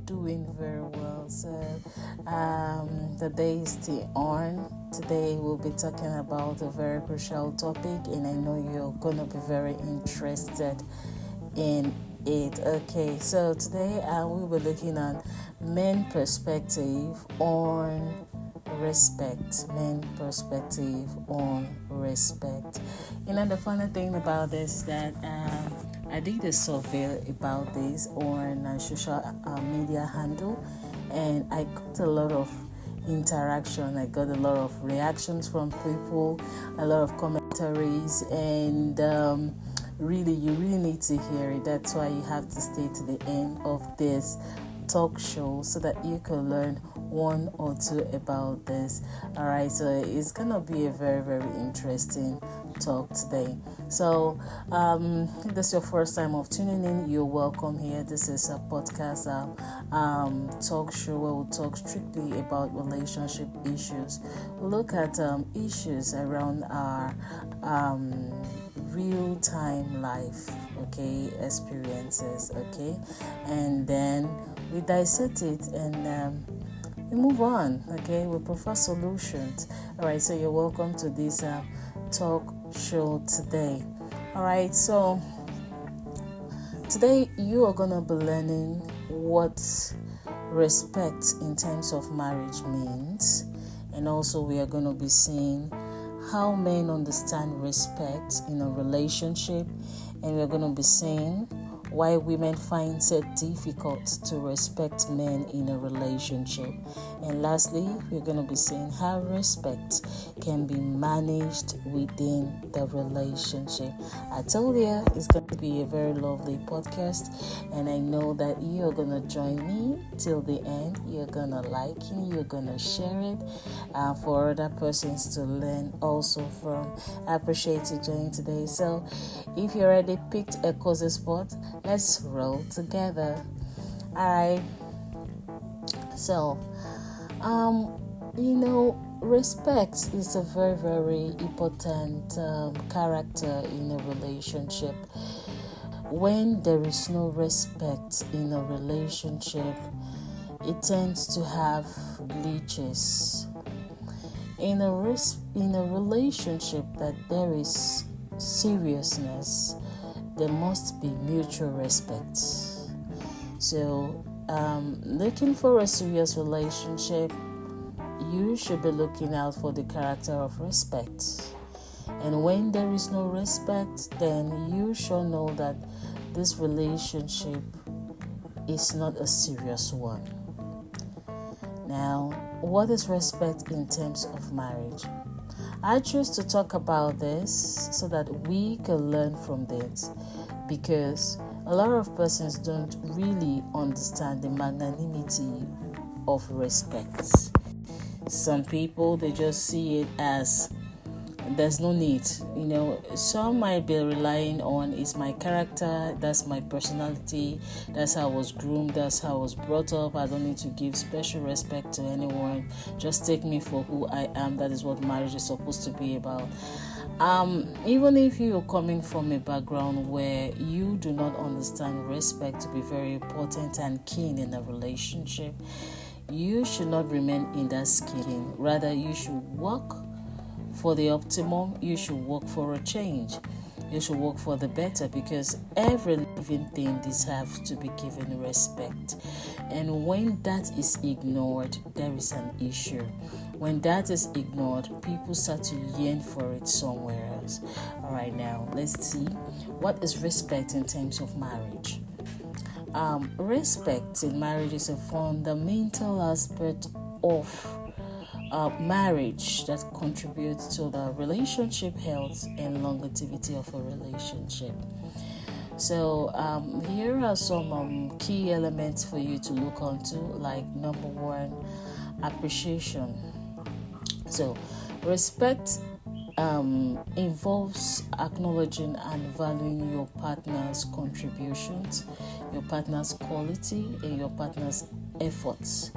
doing very well. So the day is still on. Today we'll be talking about a very crucial topic, and I know you're gonna be very interested in it. Okay, so today we'll be looking at men perspective on respect. Men perspective on respect. The funny thing about this is that I did a survey about this on a social media handle, and I got a lot of interaction. I got a lot of reactions from people, a lot of commentaries, and you really need to hear it. That's why you have to stay to the end of this talk show so that you can learn one or two about this. All right, so it's gonna be a very, very interesting talk today. So if this is your first time of tuning in, you're welcome here. This is a podcast talk show where we'll talk strictly about relationship issues. We'll look at issues around our real-time life, okay, experiences, okay, and then we dissect it and we move on, okay. We prefer solutions. All right, so you're welcome to this talk show today. All right, so today you are gonna be learning what respect in terms of marriage means, and also we are gonna be seeing how men understand respect in a relationship, and we're gonna be seeing why women find it difficult to respect men in a relationship. And lastly, we're going to be seeing how respect can be managed within the relationship. I told you it's going to be a very lovely podcast, and I know that you're going to join me till the end. You're going to like it, you're going to share it for other persons to learn also from. I appreciate you joining today. So if you already picked a cozy spot, let's roll together. Alright. So, respect is a very, very important character in a relationship. When there is no respect in a relationship, it tends to have glitches. In a relationship that there is seriousness, there must be mutual respect. So, looking for a serious relationship, you should be looking out for the character of respect. And when there is no respect, then you should know that this relationship is not a serious one. Now, what is respect in terms of marriage? I choose to talk about this so that we can learn from it, because a lot of persons don't really understand the magnanimity of respect. Some people, they just see it as there's no need. Some might be relying on is my character, that's my personality, that's how I was groomed, that's how I was brought up. I don't need to give special respect to anyone. Just take me for who I am. That is what marriage is supposed to be about. Even if you're coming from a background where you do not understand respect to be very important and keen in a relationship, you should not remain in that skin. Rather, you should work for the optimum. You should work for a change. You should work for the better, because every living thing deserves to be given respect. And when that is ignored, there is an issue. When that is ignored, people start to yearn for it somewhere else. All right, now let's see what is respect in terms of marriage. Respect in marriage is a fundamental aspect of marriage that contributes to the relationship health and longevity of a relationship. So here are some key elements for you to look onto, like number one, appreciation. So respect involves acknowledging and valuing your partner's contributions, your partner's quality, and your partner's efforts.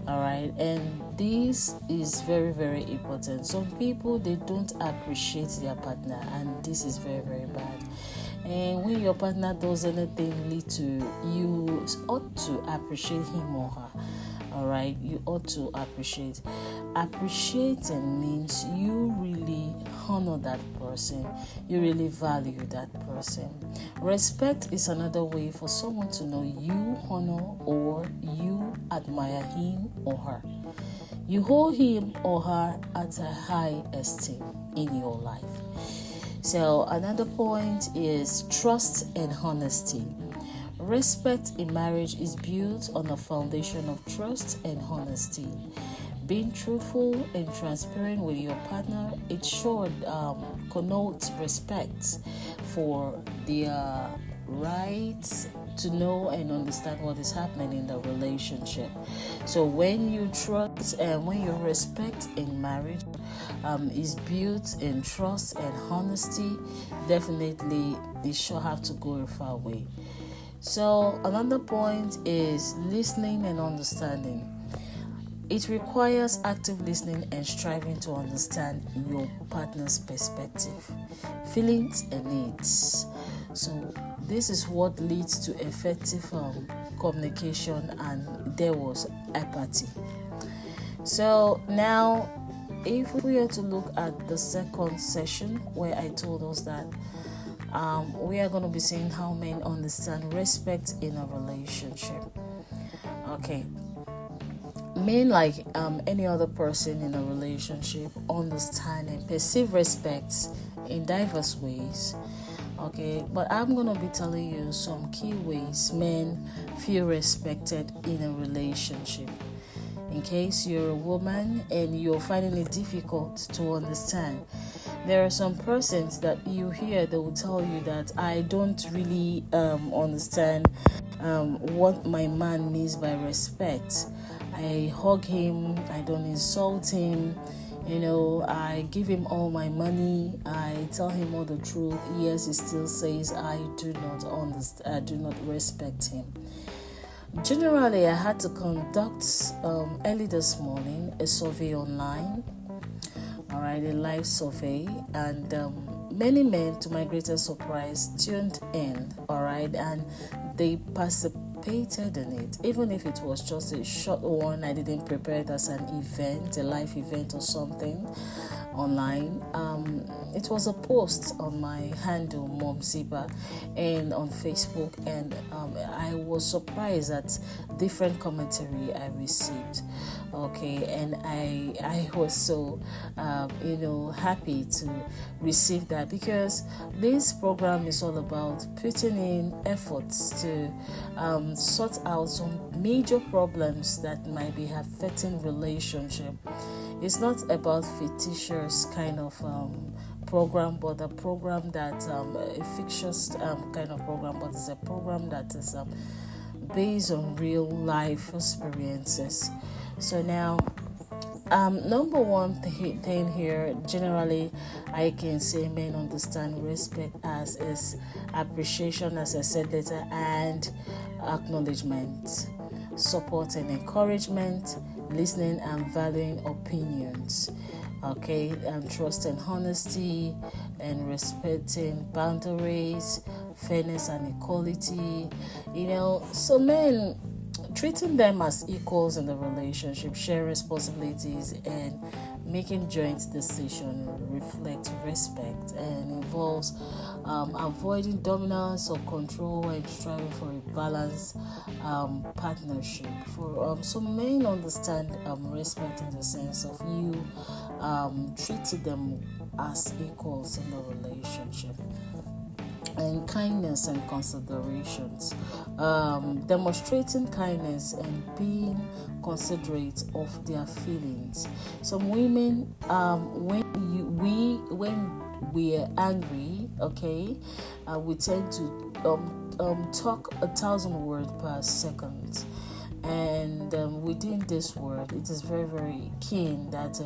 All right, and this is very, very important. Some people, they don't appreciate their partner, and this is very, very bad. And when your partner does anything little, you ought to appreciate him or her. All right, you ought to appreciate. Appreciating means you really honor that person, you really value that person. Respect is another way for someone to know you honor or you admire him or her. You hold him or her at a high esteem in your life. So another point is trust and honesty. Respect in marriage is built on a foundation of trust and honesty. Being truthful and transparent with your partner, it should connote respect for their rights to know and understand what is happening in the relationship. So when you trust and when your respect in marriage is built in trust and honesty, definitely it should have to go a far way. So another point is listening and understanding. It requires active listening and striving to understand your partner's perspective, feelings, and needs. So this is what leads to effective communication, and there was empathy. So now, if we are to look at the second session where I told us that we are going to be seeing how men understand respect in a relationship. Okay. Men, like any other person in a relationship, understand and perceive respect in diverse ways. Okay, but I'm going to be telling you some key ways men feel respected in a relationship. In case you're a woman and you're finding it difficult to understand, there are some persons that you hear that will tell you that I don't really understand what my man means by respect. I hug him, I don't insult him, I give him all my money, I tell him all the truth. Yes, he still says I do not understand, I do not respect him. Generally, I had to conduct early this morning a survey online, all right, a live survey, and many men, to my greatest surprise, tuned in, all right, and they participated in it, even if it was just a short one. I didn't prepare it as an event, a live event or something online. It was a post on my handle, Mom Ziba, and on Facebook, and I was surprised at different commentary I received. Okay, and I was so happy to receive that, because this program is all about putting in efforts to sort out some major problems that might be affecting relationship. It's not about fictitious kind of program, but a program that a fictitious kind of program, but it's a program that is based on real life experiences. So now, number one thing here, generally, I can say men understand respect as is appreciation, as I said later, and acknowledgement, support and encouragement, listening and valuing opinions. Okay, and trust and honesty, and respecting boundaries, fairness and equality. So men, treating them as equals in the relationship, share responsibilities, and making joint decisions reflect respect, and involves avoiding dominance or control and striving for a balanced partnership. For so men understand respect in the sense of you treating them as equals in the relationship. And kindness and considerations, demonstrating kindness and being considerate of their feelings. Some women, when we are angry, okay, we tend to talk 1,000 words per second. And within this word, it is very, very keen that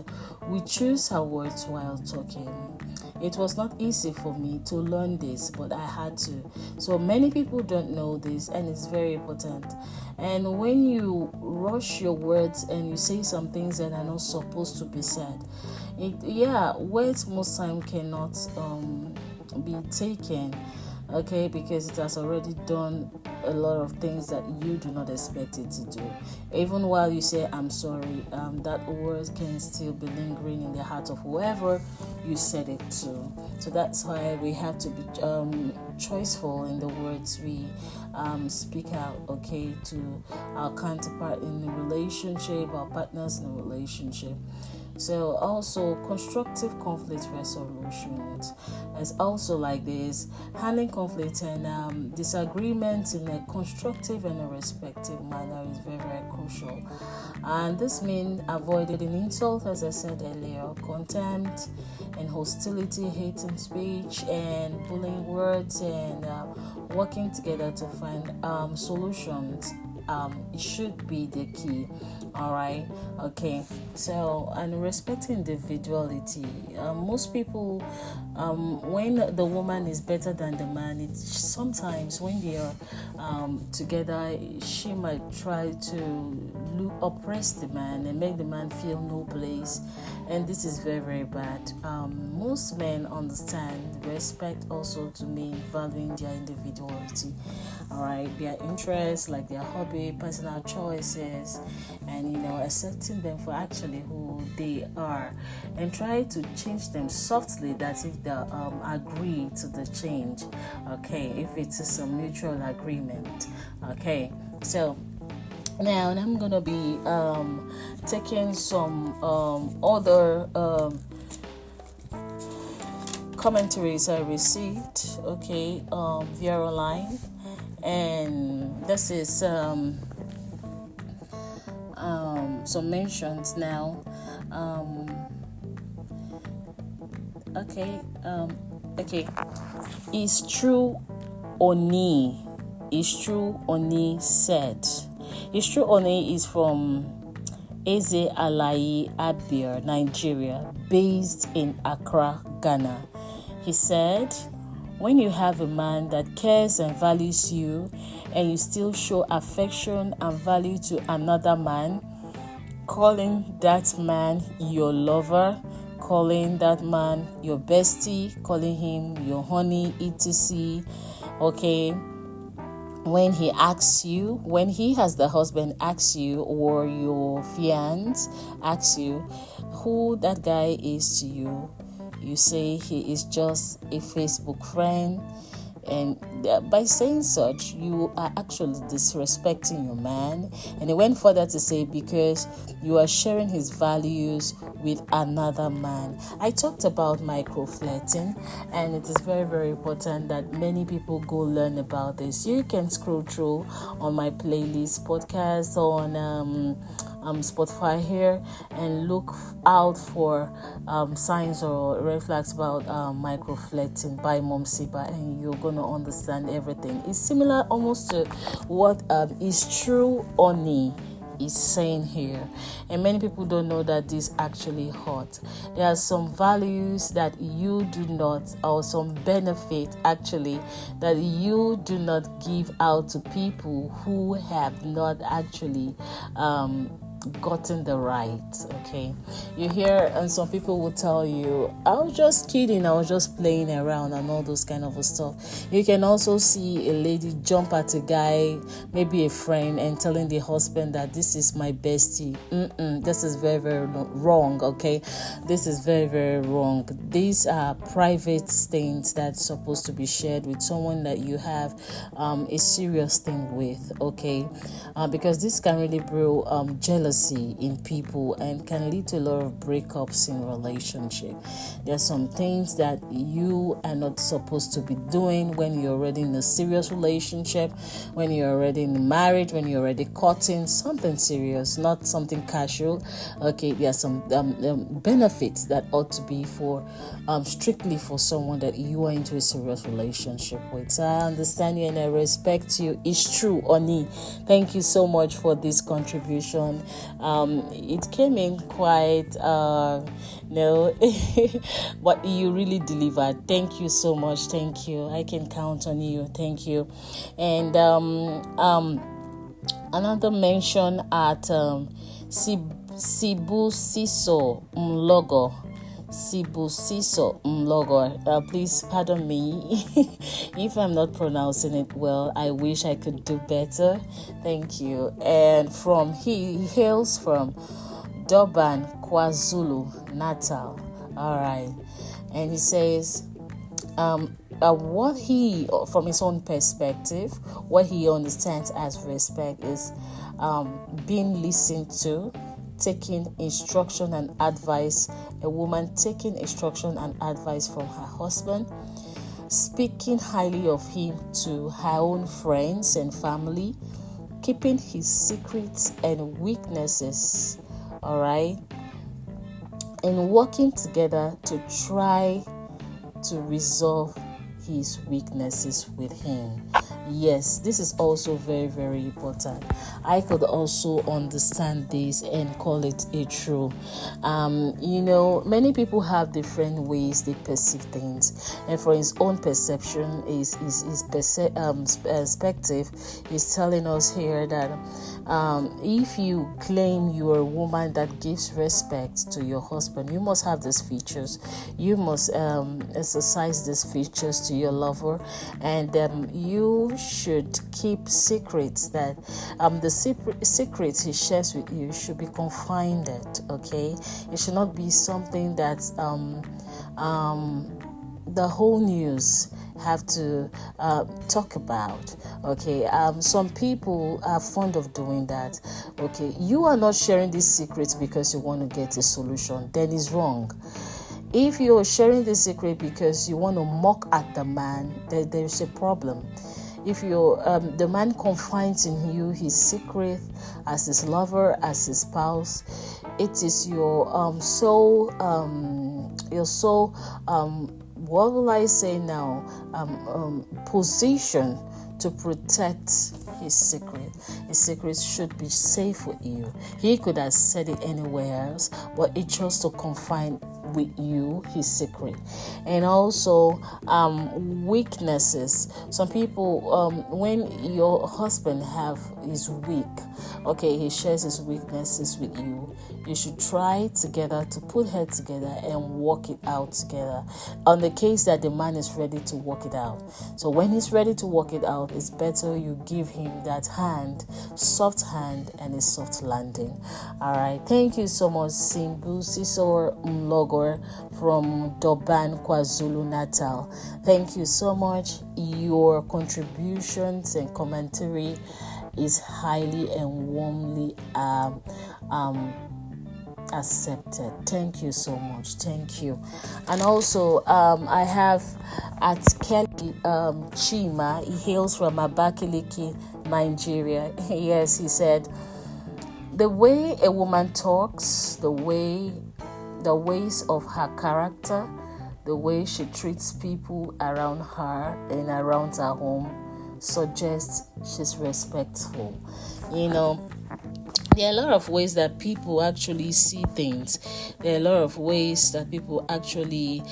we choose our words while talking. It was not easy for me to learn this, but I had to. So many people don't know this, and it's very important. And when you rush your words and you say some things that are not supposed to be said, words most time cannot be taken, okay, because it has already done a lot of things that you do not expect it to do. Even while you say I'm sorry, that word can still be lingering in the heart of whoever you said it to. So that's why we have to be choiceful in the words we speak out, okay, to our counterpart in the relationship, our partners in the relationship. So also constructive conflict resolutions is also like this. Handling conflict and disagreements in a constructive and a respectful manner is very, very crucial. And this means avoiding insult, as I said earlier, contempt and hostility, hating speech and bullying words, and working together to find solutions. It should be the key. All right, okay. So, and respecting individuality. Most people, when the woman is better than the man, it's sometimes when they are together, she might try to oppress the man and make the man feel no place, and this is very, very bad. Most men understand respect also to mean valuing their individuality. All right, their interests, like their hobby, personal choices, and accepting them for actually who they are, and try to change them softly, that if they agree to the change, okay, if it's a mutual agreement, okay. So now I'm gonna be taking some other commentaries I received, okay, via online. And this is some mentions now. Okay. It's true, Oni. It's true, Oni said. It's true, Oni is from Eze Alayi Abir, Nigeria, based in Accra, Ghana. He said, when you have a man that cares and values you, and you still show affection and value to another man, calling that man your lover, calling that man your bestie, calling him your honey, etc. Okay, when he asks you, when he has the husband asks you, or your fiance asks you who that guy is to you, you say he is just a Facebook friend. And by saying such, you are actually disrespecting your man. And he went further to say, because you are sharing his values with another man. I talked about microflirting, and it is very, very important that many people go learn about this. You can scroll through on my playlist podcast on Spotify here and look out for signs or red flags about microflirting by Mom Siba, and you're gonna understand everything. It's similar almost to what is true Oni is saying here, and many people don't know that this actually hurt. There are some values that you do not, or some benefit actually that you do not give out to people who have not actually gotten the right. Okay, you hear, and some people will tell you, I was just kidding, I was just playing around, and all those kind of stuff. You can also see a lady jump at a guy, maybe a friend, and telling the husband that this is my bestie. This is very, very wrong. Okay, this is very, very wrong. These are private things that's supposed to be shared with someone that you have a serious thing with. Okay, because this can really brew jealousy in people and can lead to a lot of breakups in relationship. There's some things that you are not supposed to be doing when you're already in a serious relationship, when you're already in marriage, when you're already courting, something serious, not something casual. Okay, there are some benefits that ought to be for strictly for someone that you are into a serious relationship with. So I understand you and I respect you. It's true, Oni. Thank you so much for this contribution. It came in quite no, but you really delivered. Thank you so much. Thank you. I can count on you. Thank you. And another mention at Sibusiso Mlogo. Sibusiso Mlogo. Please pardon me if I'm not pronouncing it well. I wish I could do better. Thank you. And he hails from Durban, KwaZulu Natal. All right. And he says, what he, from his own perspective, what he understands as respect is being listened to, taking instruction and advice, a woman taking instruction and advice from her husband, speaking highly of him to her own friends and family, keeping his secrets and weaknesses, all right, and working together to try to resolve his weaknesses with him. Yes, this is also very, very important. I could also understand this and call it a true. Many people have different ways they perceive things, and for his own perception, his perspective is telling us here that if you claim you are a woman that gives respect to your husband, you must have these features. You must exercise these features to your lover, and you should keep secrets that the secrets he shares with you should be confined. Okay, it should not be something that the whole news have to talk about. Okay, some people are fond of doing that. Okay, you are not sharing these secrets because you want to get a solution, then it's wrong. If you're sharing the secret because you want to mock at the man, there's a problem. If the man confines in you his secret as his lover, as his spouse, it is your what will I say now? Position to protect his secret. His secret should be safe with you. He could have said it anywhere else, but it chose to confine with you his secret. And also weaknesses. Some people, when your husband is weak, okay, he shares his weaknesses with you, you should try together to put head together and work it out together, on the case that the man is ready to work it out. So when he's ready to work it out, it's better you give him that soft hand and a soft landing. All right, thank you so much, Sibusiso Mlogo from Durban, KwaZulu Natal. Thank you so much. Your contributions and commentary is highly and warmly accepted. Thank you so much. Thank you. And also I have at Kelly Chima. He hails from Abakaliki, Nigeria. Yes, he said, the way a woman talks, the ways of her character, the way she treats people around her and around her home suggests she's respectful. There are a lot of ways that people actually see things. There are a lot of ways that people actually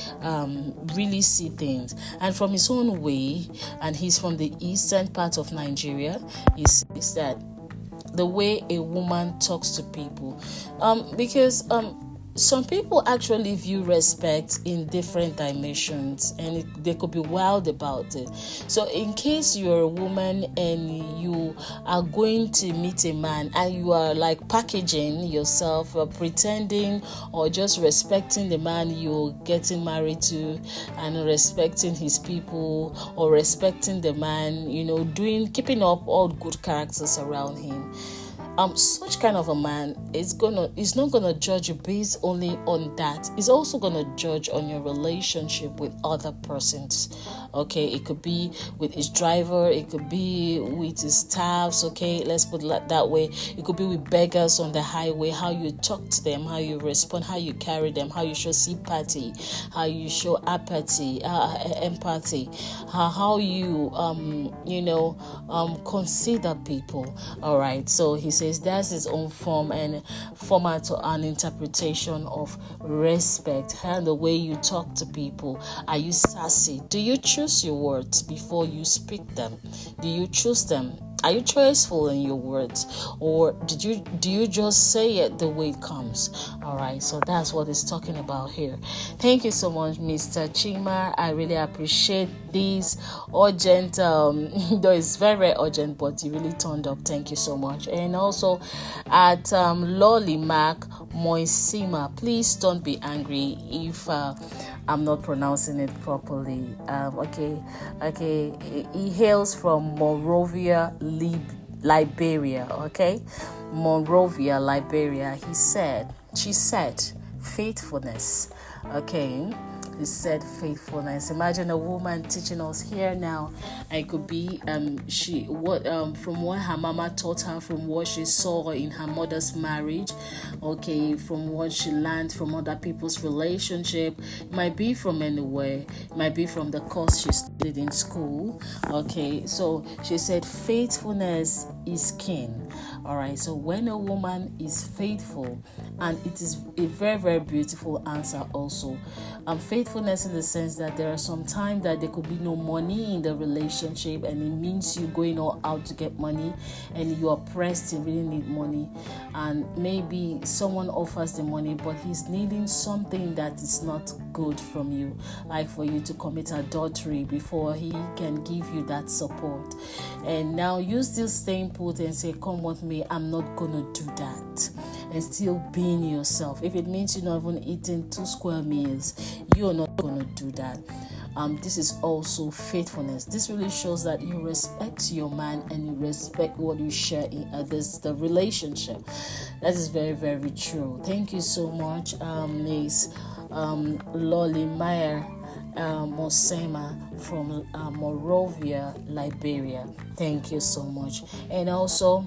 really see things. And from his own way, and he's from the eastern part of Nigeria, he says that the way a woman talks to people, because some people actually view respect in different dimensions, and they could be wild about it. So in case you're a woman and you are going to meet a man and you are like packaging yourself, pretending or just respecting the man you're getting married to, and respecting his people, or respecting the man, keeping up all good characters around him, such kind of a man is not gonna judge you based only on that. He's also gonna judge on your relationship with other persons. Okay, it could be with his driver, it could be with his staffs. Okay, let's put it that way. It could be with beggars on the highway. How you talk to them, how you respond, how you carry them, how you show sympathy, how you show empathy, how you consider people. All right. So he says, says that's his own form and format and interpretation of respect. And the way you talk to people. Are you sassy? Do you choose your words before you speak them? Do you choose them? Are you choiceful in your words, or do you just say it the way it comes? All right, so that's what it's talking about here. Thank you so much, Mr. Chima. I really appreciate this urgent. Though it's very, very urgent, but you really turned up. Thank you so much. And also at Lolly Mac Moisima, please don't be angry if I'm not pronouncing it properly. Okay. He hails from Monrovia, Liberia. Okay, Monrovia, Liberia. She said, faithfulness. Okay. He said faithfulness. Imagine a woman teaching us here now. It could be from what her mama taught her, from what she saw in her mother's marriage, okay, from what she learned from other people's relationship. It might be from anywhere. It might be from the course she studied in school. Okay, so she said faithfulness is king. All right, so when a woman is faithful, and it is a very, very beautiful answer also. Faithfulness in the sense that there are some times that there could be no money in the relationship, and it means you going all out to get money, and you are pressed, you really need money, and maybe someone offers the money, but he's needing something that is not good from you, like for you to commit adultery before he can give you that support. And now you still staying put and say, come with me, I'm not gonna do that, and still being yourself. If it means you're not even eating 2 square meals, you're not gonna do that. This is also faithfulness. This really shows that you respect your man and you respect what you share in the relationship. That is very, very true. Thank you so much, Miss Lolly Meyer Mosema from Monrovia, Liberia. Thank you so much. And also,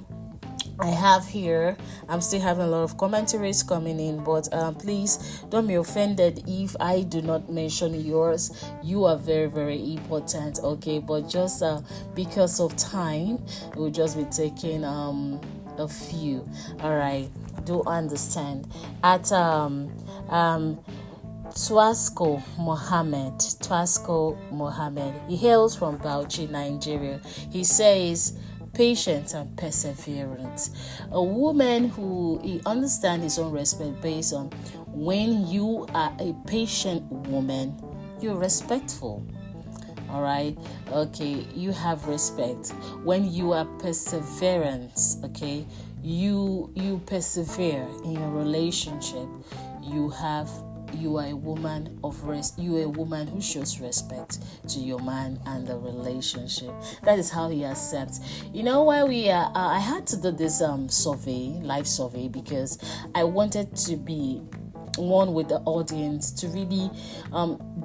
I have here, I'm still having a lot of commentaries coming in, but please don't be offended if I do not mention yours. You are very, very important, okay? But just because of time, we'll just be taking a few. All right, do understand. At Twasco Mohammed, he hails from Bauchi, Nigeria. He says, patience and perseverance. A woman who he understands his own respect based on when you are a patient woman, you're respectful. All right, okay, you have respect. When you are perseverance, okay, you persevere in your relationship. You are a woman of rest. You are a woman who shows respect to your man and the relationship. That is how he accepts. You know why I had to do this live survey, because I wanted to be one with the audience to really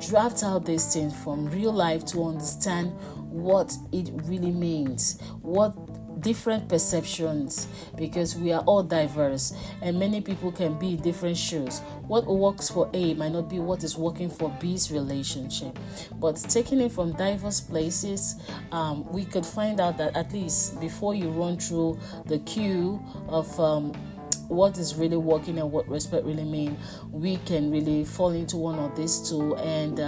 draft out these things from real life to understand what it really means, what different perceptions, because we are all diverse and many people can be in different shoes. What works for A might not be what is working for B's relationship, but taking it from diverse places, we could find out that at least before you run through the queue of what is really working and what respect really mean, we can really fall into one of these two and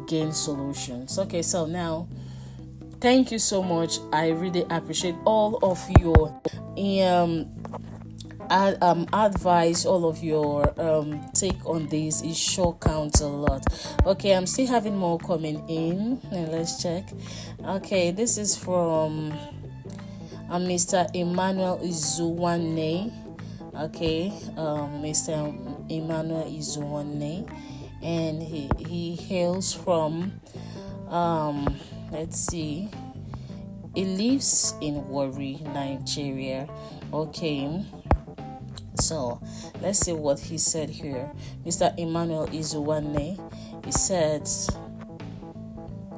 gain solutions. Okay, so now thank you so much. I really appreciate all of your advice, all of your take on this. It sure counts a lot. Okay, I'm still having more coming in. Let's check. Okay, this is from Mr. Emmanuel Izuwane. Okay, Mr. Emmanuel Izuwane, and he hails from let's see, he lives in Warri, Nigeria. Okay, so let's see what he said here. Mr. Emmanuel Izuwane, he said,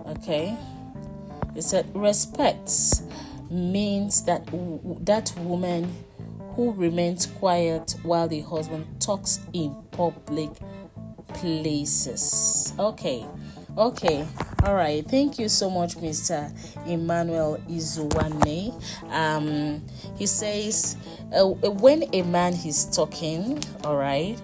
okay, he said respect means that woman who remains quiet while the husband talks in public places. Okay, Okay, all right. Thank you so much, Mr. Emmanuel Izuwane. He says, when a man is talking, all right,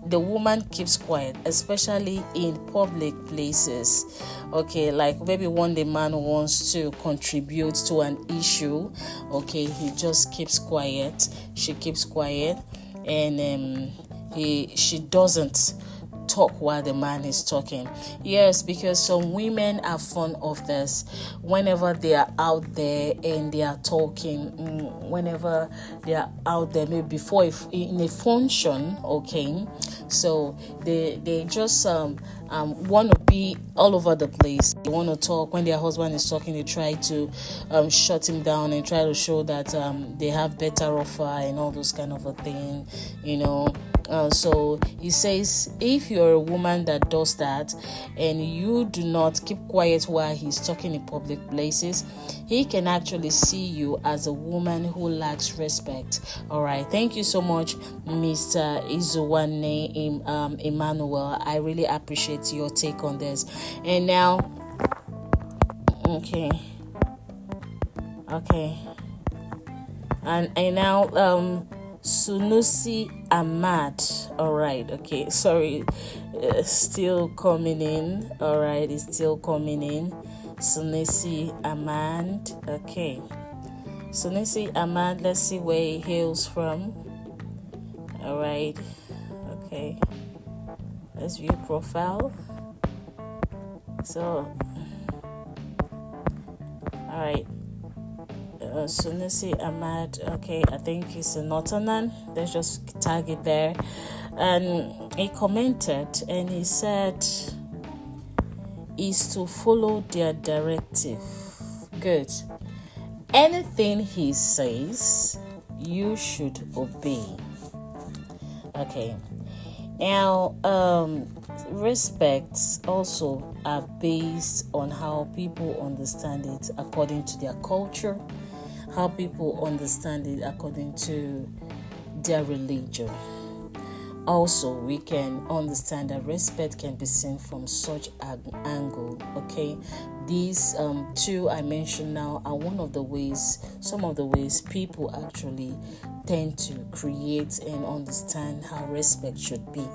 the woman keeps quiet, especially in public places. Okay, like maybe when the man wants to contribute to an issue, okay, he just keeps quiet. She keeps quiet, and she doesn't talk while the man is talking. Yes, because some women are fond of this. Whenever they are out there and they are talking, whenever they are out there, maybe before in a function, okay, so they just want to be all over the place. They want to talk. When their husband is talking, they try to shut him down and try to show that they have better offer and all those kind of a thing, you know. So he says, if you're a woman that does that and you do not keep quiet while he's talking in public places, he can actually see you as a woman who lacks respect. All right, thank you so much, Mr. Izuwane Emmanuel. I really appreciate your take on this. And now, okay, and now Sunusi Ahmad. All right, okay, sorry, still coming in. All right, it's still coming in. Sunusi Ahmad. Okay, Sunusi Ahmad, let's see where he hails from. All right, okay, let's view profile. So, all right, Sunusi Ahmad, okay, I think he's a Northerner. Let's just tag it there. And he commented and he said, is to follow their directive. Good. Anything he says, you should obey. Okay. Now, respects also are based on how people understand it according to their culture, how people understand it according to their religion. Also, we can understand that respect can be seen from such an angle. Okay, these two I mentioned now are some of the ways people actually tend to create and understand how respect should be.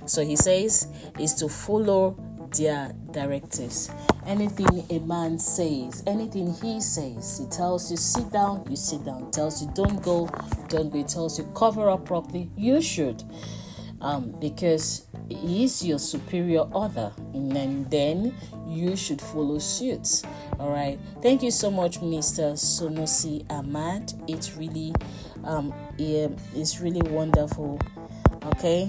So he says is to follow their directives. Anything a man says, anything he says, he tells you sit down, you sit down. Tells you don't go, don't go. He tells you cover up properly, you should. Because he is your superior other, and then you should follow suit. All right. Thank you so much, Mr. Sunusi Ahmad. It's really wonderful. Okay.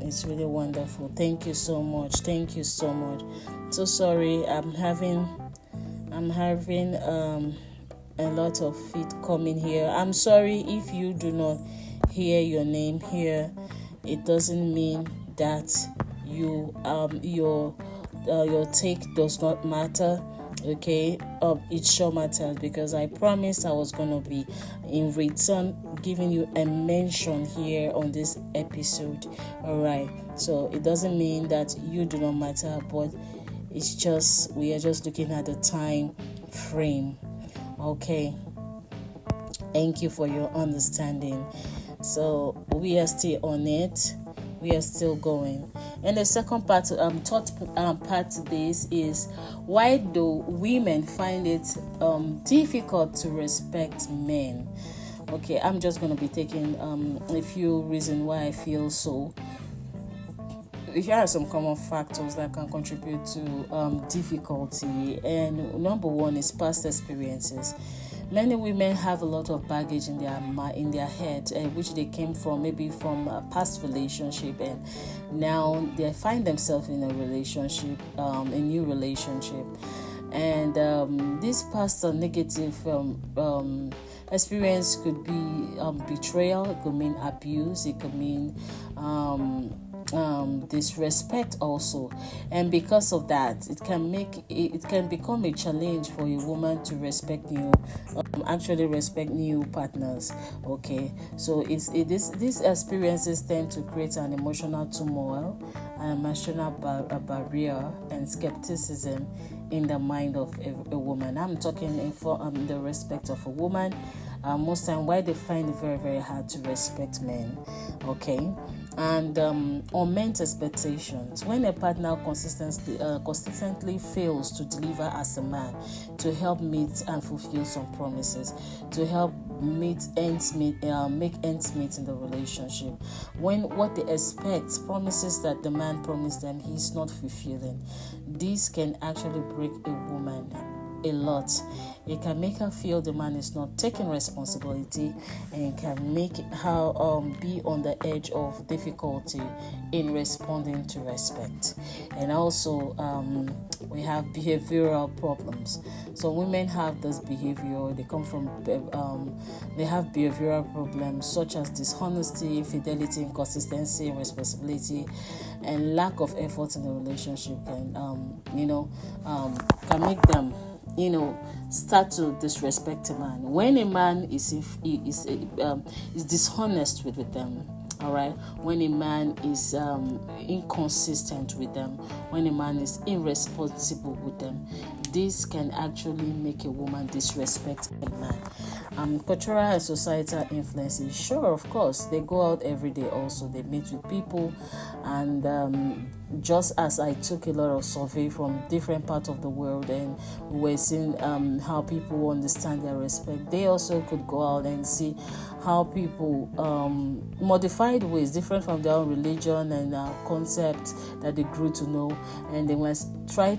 It's really wonderful. Thank you so much. Thank you so much. So sorry, I'm having a lot of feet coming here. I'm sorry if you do not hear your name here. It doesn't mean that your take does not matter. Okay, it sure matters, because I promised I was gonna be in return giving you a mention here on this episode. All right, so it doesn't mean that you do not matter, but it's just we are just looking at the time frame. Okay, thank you for your understanding. So we are still on it. We are still going. And the second part, third part to this is, why do women find it difficult to respect men? Okay, I'm just going to be taking a few reasons why I feel so. Here are some common factors that can contribute to difficulty. And number one is past experiences. Many women have a lot of baggage in their head, which they came from maybe from a past relationship, and now they find themselves in a relationship, a new relationship, and this past negative experience could be betrayal. It could mean abuse. It could mean disrespect also, and because of that it can become a challenge for a woman to actually respect new partners. Okay, so these experiences tend to create an emotional turmoil, an emotional barrier, and skepticism in the mind of a woman. I'm talking in the respect of a woman. Most time, why they find it very, very hard to respect men. Okay, and on men's expectations. When a partner consistently fails to deliver as a man, to help meet and fulfill some promises, to help make ends meet in the relationship, when what they expect, promises that the man promised them, he's not fulfilling, this can actually break a woman a lot. It can make her feel the man is not taking responsibility, and can make her be on the edge of difficulty in responding to respect. And also we have behavioral problems. So women have this behavior, they come from they have behavioral problems such as dishonesty, infidelity, inconsistency, responsibility, and lack of effort in the relationship can make them start to disrespect a man. When a man is dishonest with them, all right, when a man is inconsistent with them, when a man is irresponsible with them, this can actually make a woman disrespect a man. Cultural and societal influences, sure, of course, they go out every day. Also, they meet with people, and just as I took a lot of survey from different parts of the world, and we're seeing how people understand their respect, they also could go out and see how people modified ways different from their own religion and concept that they grew to know, and they must try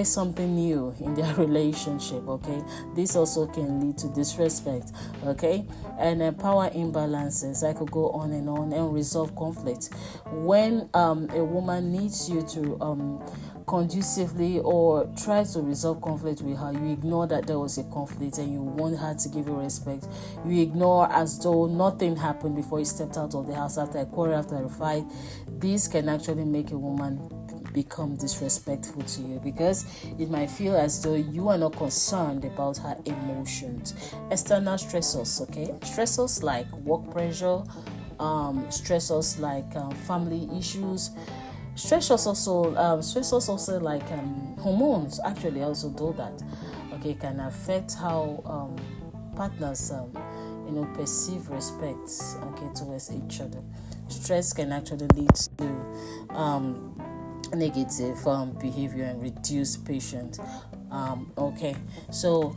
something new in their relationship. Okay, this also can lead to disrespect. Okay, and power imbalances. I could go on and resolve conflict. When a woman needs you to conducively or try to resolve conflict with her, you ignore that there was a conflict and you want her to give you respect. You ignore as though nothing happened before you stepped out of the house after a quarrel, after a fight. This can actually make a woman become disrespectful to you, because it might feel as though you are not concerned about her emotions. External stressors, okay? Stressors like work pressure, stressors like family issues, stressors also like hormones actually also do that. Okay, can affect how partners perceive respect, okay, towards each other. Stress can actually lead to negative behavior and reduce patience. Okay, so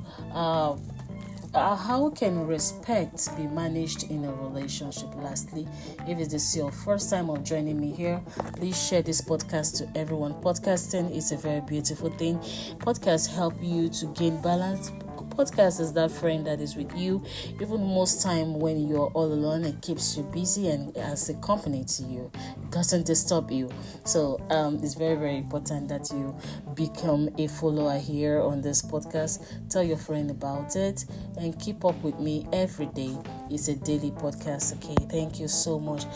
how can respect be managed in a relationship? Lastly, if it is your first time of joining me here, please share this podcast to everyone. Podcasting is a very beautiful thing. Podcasts help you to gain balance. Podcast is that friend that is with you even most time when you're all alone. It keeps you busy and as a company to you. It doesn't disturb you. So it's very, very important that you become a follower here on this podcast. Tell your friend about it and keep up with me every day. It's a daily podcast. Okay, thank you so much.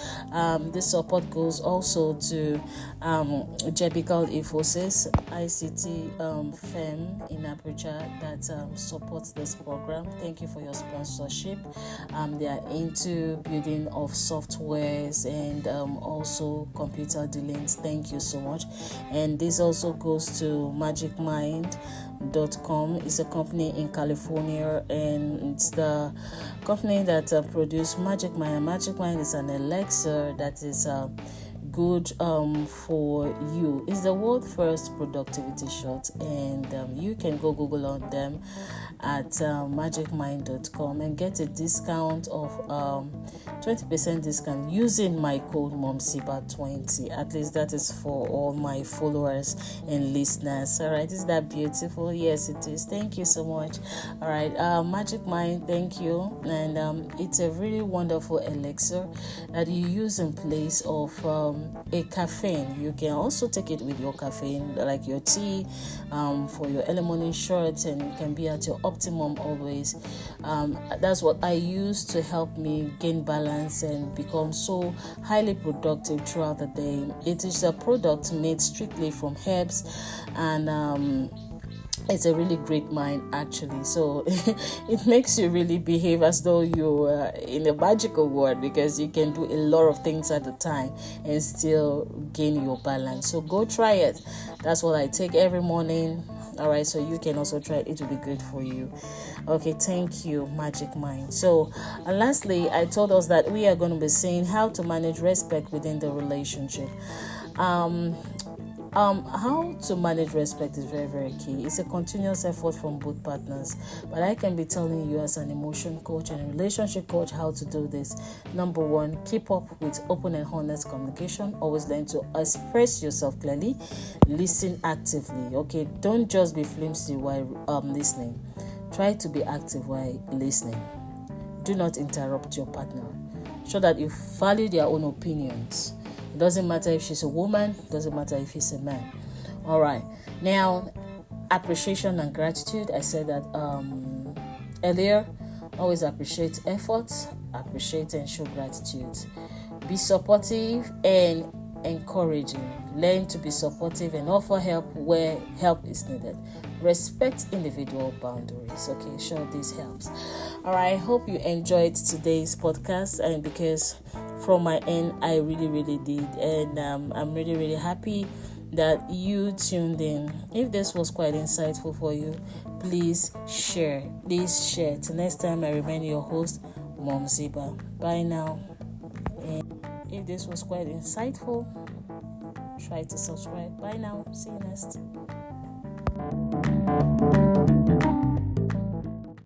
This support goes also to Jebical Infosys, ICT firm in Abuja that supports this program. Thank you for your sponsorship. They are into building of softwares and also computer dealings. Thank you so much. And this also goes to magicmind.com. It's a company in California, and it's the company that produced Magic Mind. Magic Mind is an elixir that is good for you. It's the world first productivity shot, and you can go Google on them at magicmind.com and get a discount of 20% discount using my code MOMSIBA20. At least that is for all my followers and listeners. All right, is that beautiful? Yes, it is. Thank you so much. All right, Magic Mind, thank you. And it's a really wonderful elixir that you use in place of a caffeine. You can also take it with your caffeine, like your tea, for your early morning shots, and you can be at your optimum always. That's what I use to help me gain balance and become so highly productive throughout the day. It is a product made strictly from herbs, and it's a really great mind, actually. So it makes you really behave as though you're in a magical world, because you can do a lot of things at a time and still gain your balance. So go try it. That's what I take every morning. All right, so you can also try it. It will be good for you. Okay, thank you, Magic Mind. So, and lastly, I told us that we are going to be seeing how to manage respect within the relationship. How to manage respect is very, very key. It's a continuous effort from both partners. But I can be telling you as an emotion coach and a relationship coach how to do this. Number one, keep up with open and honest communication. Always learn to express yourself clearly. Listen actively. Okay, don't just be flimsy while listening. Try to be active while listening. Do not interrupt your partner. Show that you value their own opinions. It doesn't matter if she's a woman, it doesn't matter if he's a man. All right. Now, appreciation and gratitude. I said that earlier. Always appreciate efforts, appreciate and show gratitude. Be supportive and encouraging. Learn to be supportive and offer help where help is needed. Respect individual boundaries. Okay, sure, this helps. All right, I hope you enjoyed today's podcast, and because from my end, I really, really did, and I'm really, really happy that you tuned in. If this was quite insightful for you, please share. Till next time, I remain your host, Mom Ziba. Bye now. And if this was quite insightful, try to subscribe. Bye now. See you next.